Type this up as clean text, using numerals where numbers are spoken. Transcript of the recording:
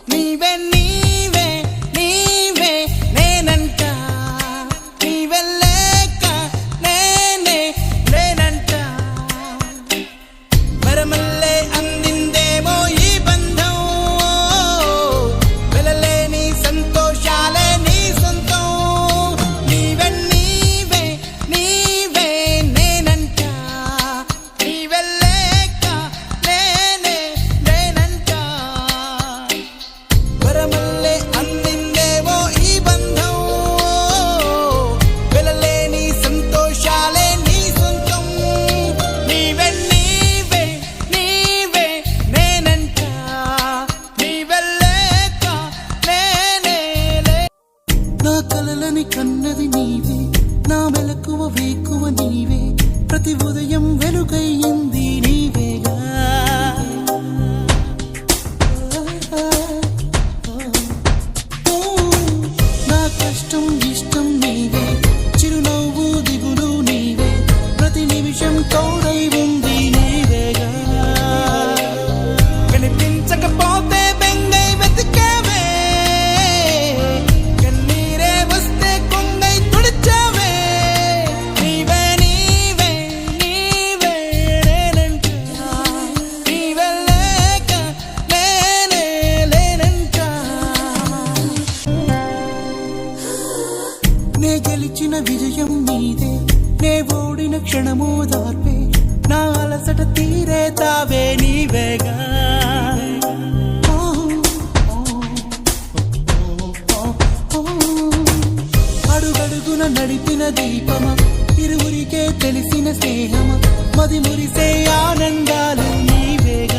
నీవే నీవే నీవే నేనంట నీవే లేక నేనే నేనంట మరమల్లే అందిందేమో ఈ బంధం వెలలేని సంతోషాలే నీ సొంతం నీవే నీవే నీవే నేనంట నీవే లేక నేనే నేనంట వరమల్లే అందిందేమో ఈ బంధం వెలలేని సంతోషాలే నీ సొంతం నీవే నీవే నీవే నేనంట నీవే లేక నేనే నా కలలని కన్నది నీవే నా మెలకువ వేకువ నీవే ప్రతి ఉదయం వెలుగయ్యింది నీవేగా నా కష్టం ఇష్టం నీవే చిరునవ్వు దిగులు నీవే ప్రతి నిమిషం తోడై ఉంది నీవేగా కనిపించకపోతే బెంగై వెతికావే కన్నీరే వస్తే కొంగై తుడిచావే నీవే నీవే నీవే నేనంట నీవే లేక నేనే లేనంట నే గెలిచిన విజయం నీదే నే ఓడిన క్షణమో దార్పే నా అలసట తీరే తావే నీవేగా అడుగడుగున నడిపిన దీపమ ఇరువురికే తెలిసిన స్నేహమ మది మురిసే ఆనందాలు నీవేగా